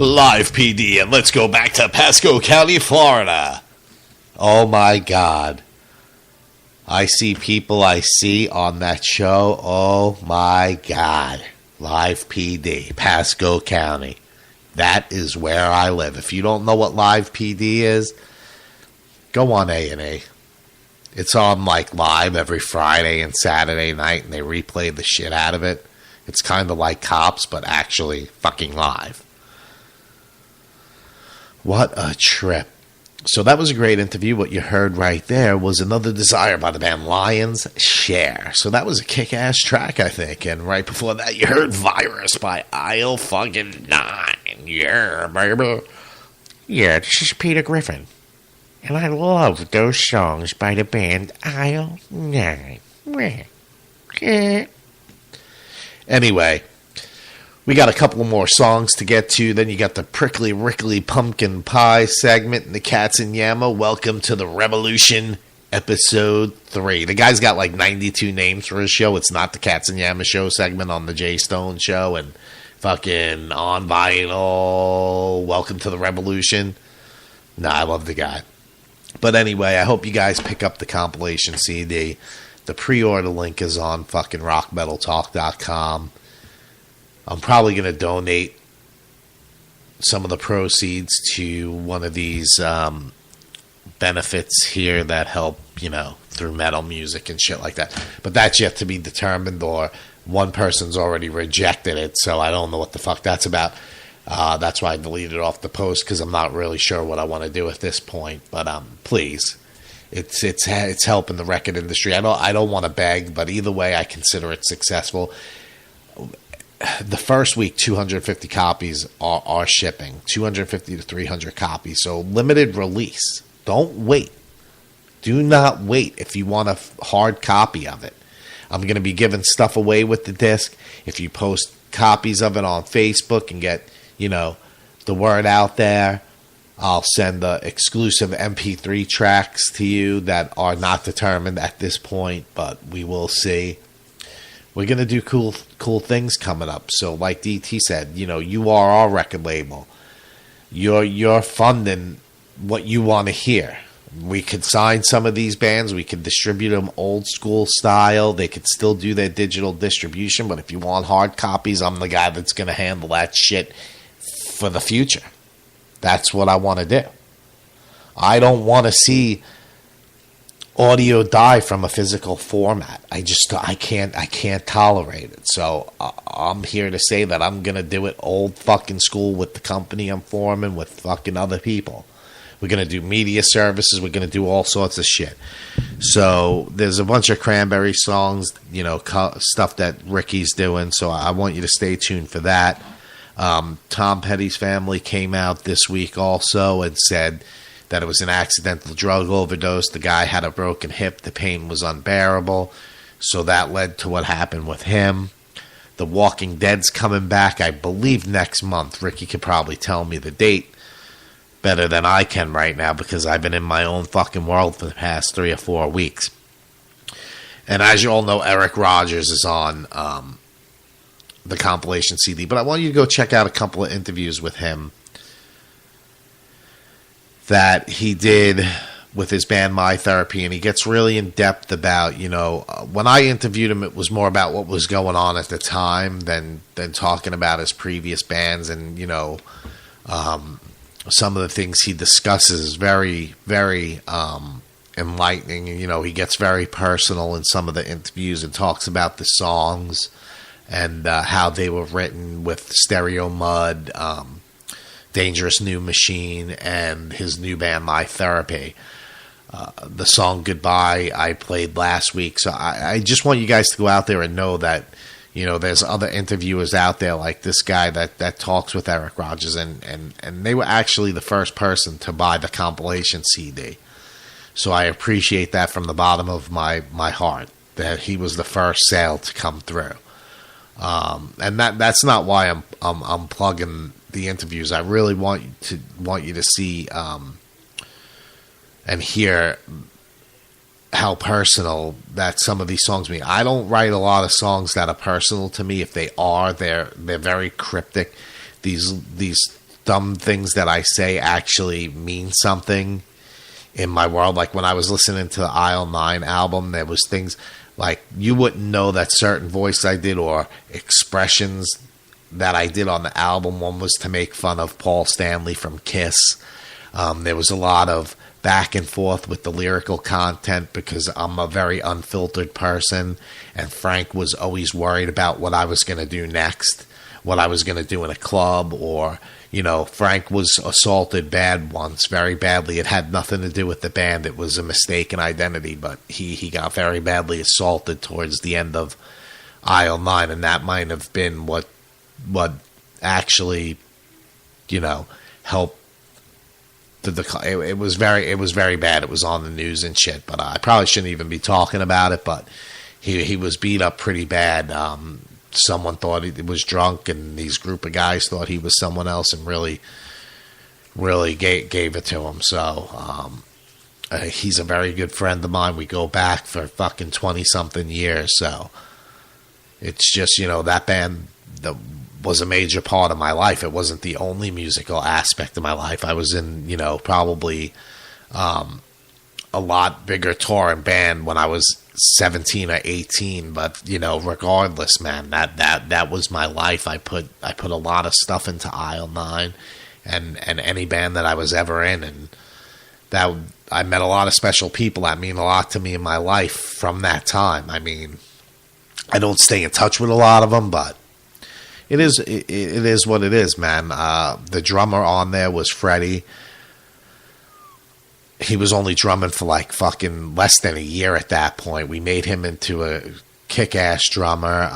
Live PD, and let's go back to Pasco County, Florida. Oh my God. I see people I see on that show. Oh my God. Live PD, Pasco County. That is where I live. If you don't know what Live PD is, go on A&E. It's on like live every Friday and Saturday night, and they replay the shit out of it. It's kind of like Cops, but actually fucking live. What a trip. So that was a great interview. What you heard right there was Another Desire by the band Lions Share. So that was a kick-ass track, I think. And right before that, you heard Virus by Isle fucking 9. Yeah, baby. Yeah, this is Peter Griffin. And I love those songs by the band Isle 9. Anyway, we got a couple more songs to get to. Then you got the Prickly Rickly Pumpkin Pie segment in the Katzinjamma. Welcome to the Revolution, episode 3. The guy's got like 92 names for his show. It's not the Katzinjamma Show segment on the Jay Stone Show and fucking On Vinyl. Welcome to the Revolution. Nah, I love the guy. But anyway, I hope you guys pick up the compilation CD. The pre-order link is on fucking ROCKmetalTALK.com. I'm probably going to donate some of the proceeds to one of these benefits here that help, you know, through metal music and shit like that. But that's yet to be determined, or one person's already rejected it, so I don't know what the fuck that's about. That's why I deleted off the post, because I'm not really sure what I want to do at this point. But please, it's helping the record industry. I don't want to beg, but either way, I consider it successful. The first week, 250 copies are shipping, 250 to 300 copies. So limited release. Don't wait. Do not wait if you want a hard copy of it. I'm going to be giving stuff away with the disc. If you post copies of it on Facebook and get, you know, the word out there, I'll send the exclusive MP3 tracks to you that are not determined at this point, but we will see. We're going to do cool things coming up. So like DT said, you know, you are our record label. You're funding what you want to hear. We could sign some of these bands. We could distribute them old school style. They could still do their digital distribution. But if you want hard copies, I'm the guy that's going to handle that shit for the future. That's what I want to do. I don't want to see audio die from a physical format. I can't tolerate it. So I'm here to say that I'm going to do it old fucking school with the company I'm forming with fucking other people. We're going to do media services. We're going to do all sorts of shit. So there's a bunch of Cranberry songs, you know, stuff that Ricky's doing. So I want you to stay tuned for that. Tom Petty's family came out this week also and said that it was an accidental drug overdose. The guy had a broken hip. The pain was unbearable. So that led to what happened with him. The Walking Dead's coming back, I believe, next month. Ricky could probably tell me the date better than I can right now, because I've been in my own fucking world for the past 3 or 4 weeks. And as you all know, Eric Rogers is on the compilation CD. But I want you to go check out a couple of interviews with him that he did with his band My Therapy, and he gets really in depth about, you know, when I interviewed him, it was more about what was going on at the time than talking about his previous bands. And, you know, some of the things he discusses is very, very enlightening. And, you know, he gets very personal in some of the interviews and talks about the songs and how they were written with Stereo Mud, Dangerous New Machine, and his new band My Therapy. The song Goodbye I played last week. So I just want you guys to go out there and know that, you know, there's other interviewers out there like this guy that talks with Eric Rogers, and they were actually the first person to buy the compilation CD. So I appreciate that from the bottom of my heart, that he was the first sale to come through. And that's not why I'm plugging the interviews. I really want you to see and hear how personal that some of these songs mean. I don't write a lot of songs that are personal to me. If they are, they're very cryptic. These dumb things that I say actually mean something in my world. Like when I was listening to the Aisle 9 album, there was things like you wouldn't know that certain voice I did or expressions that I did on the album. One was to make fun of Paul Stanley from Kiss. There was a lot of back and forth with the lyrical content because I'm a very unfiltered person, and Frank was always worried about what I was going to do next, what I was going to do in a club, or, you know, Frank was assaulted once, very badly. It had nothing to do with the band. It was a mistaken identity, but he got very badly assaulted towards the end of Aisle 9, and that might have been what actually, you know, helped. It was very bad. It was on the news and shit, but I probably shouldn't even be talking about it. But he was beat up pretty bad. Someone thought he was drunk, and these group of guys thought he was someone else, and really gave it to him. So he's a very good friend of mine. We go back for fucking 20-something years. So it's just, you know, that band was a major part of my life. It wasn't the only musical aspect of my life. I was in, you know, probably a lot bigger touring band when I was 17 or 18, but, you know, regardless, man, that was my life. I put a lot of stuff into Aisle 9 and any band that I was ever in, and that I met a lot of special people that mean a lot to me in my life from that time. I mean, I don't stay in touch with a lot of them, but it is what it is, man. The drummer on there was Freddie. He was only drumming for like fucking less than a year at that point. We made him into a kick-ass drummer.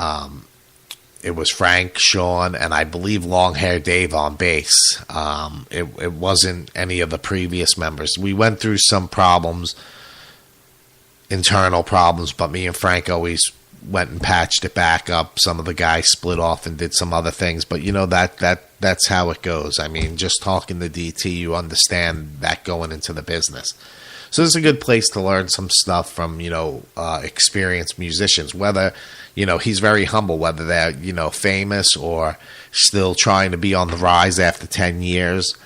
It was Frank, Sean, and I believe Long Hair Dave on bass. It wasn't any of the previous members. We went through some problems, internal problems, but me and Frank always went and patched it back up. Some of the guys split off and did some other things, but you know, that's how it goes. I mean, just talking to DT, you understand that going into the business. So this is a good place to learn some stuff from, you know, experienced musicians, whether, you know, he's very humble, whether they're, you know, famous or still trying to be on the rise after 10 years.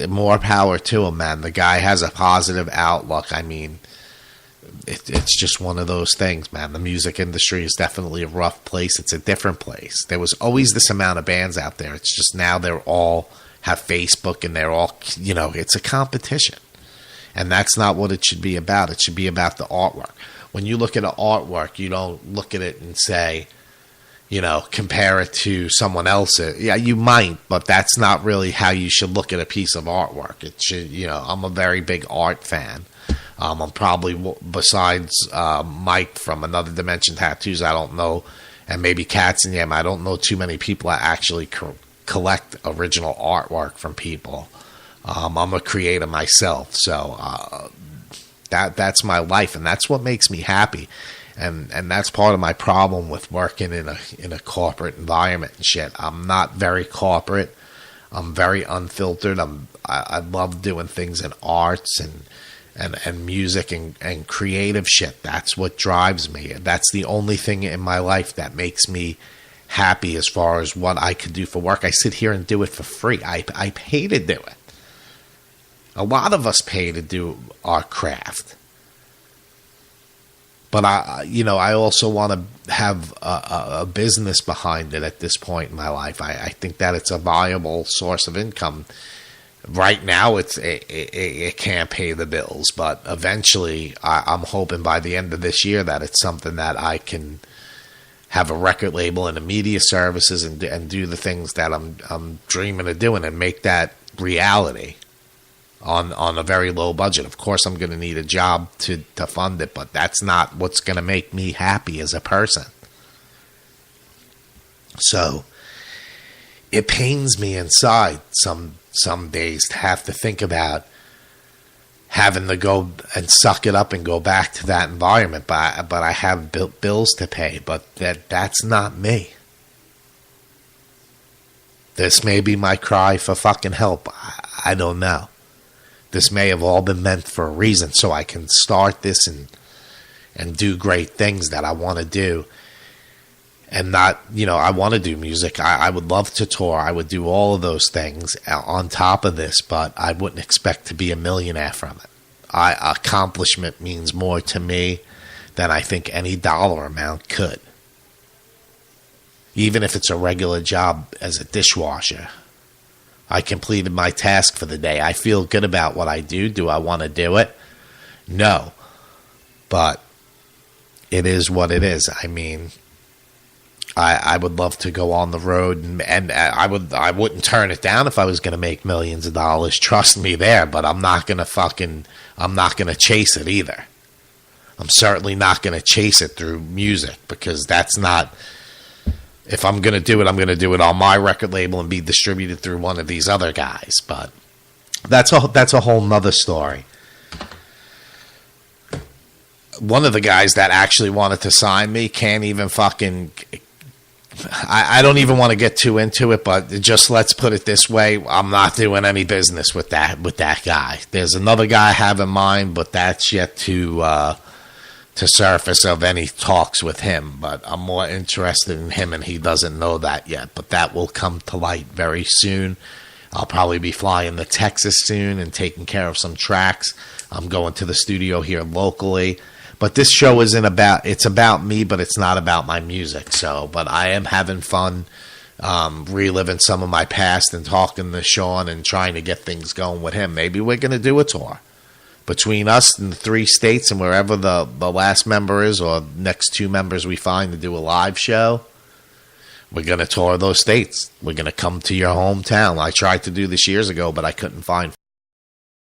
More power to him, man. The guy has a positive outlook. I mean, it's just one of those things, man. The music industry is definitely a rough place. It's a different place. There was always this amount of bands out there. It's just now they're all have Facebook and they're all, you know, it's a competition. And that's not what it should be about. It should be about the artwork. When you look at an artwork, you don't look at it and say, you know, compare it to someone else. Yeah, you might, but that's not really how you should look at a piece of artwork. It should, you know, I'm a very big art fan. I'm probably, besides Mike from Another Dimension Tattoos, I don't know, and maybe Katzinjamma, I don't know too many people that actually collect original artwork from people. I'm a creator myself, so that's my life, and that's what makes me happy, and that's part of my problem with working in a corporate environment and shit. I'm not very corporate. I'm very unfiltered. I love doing things in arts and music and creative shit. That's what drives me. That's the only thing in my life that makes me happy as far as what I could do for work. I sit here and do it for free. I pay to do it. A lot of us pay to do our craft. But I also want to have a business behind it at this point in my life. I think that it's a viable source of income. Right now, it can't pay the bills, but eventually, I'm hoping by the end of this year that it's something that I can have a record label and a media services and do the things that I'm dreaming of doing and make that reality on a very low budget. Of course, I'm going to need a job to fund it, but that's not what's going to make me happy as a person. So it pains me inside some days to have to think about having to go and suck it up and go back to that environment, but I have bills to pay, but that's not me. This may be my cry for fucking help. I don't know. This may have all been meant for a reason, so I can start this and do great things that I want to do. and not, I want to do music. I would love to tour. I would do all of those things on top of this, but I wouldn't expect to be a millionaire from it. Accomplishment means more to me than I think any dollar amount could. Even if it's a regular job as a dishwasher, I completed my task for the day. I feel good about what I do. Do I want to do it? No. But it is what it is. I mean, I would love to go on the road, and I wouldn't turn it down if I was going to make millions of dollars. Trust me there, but I'm not going to chase it either. I'm certainly not going to chase it through music, because that's not, if I'm going to do it, I'm going to do it on my record label and be distributed through one of these other guys. But that's a whole nother story. One of the guys that actually wanted to sign me can't even fucking, I don't even want to get too into it, but just let's put it this way. I'm not doing any business with that guy. There's another guy I have in mind, but that's yet to surface of any talks with him. But I'm more interested in him, and he doesn't know that yet. But that will come to light very soon. I'll probably be flying to Texas soon and taking care of some tracks. I'm going to the studio here locally. But this show isn't about, it's about me, but it's not about my music. So, but I am having fun reliving some of my past and talking to Sean and trying to get things going with him. Maybe we're going to do a tour between us and the 3 states and wherever the last member is, or next 2 members we find, to do a live show. We're going to tour those states. We're going to come to your hometown. I tried to do this years ago, but I couldn't find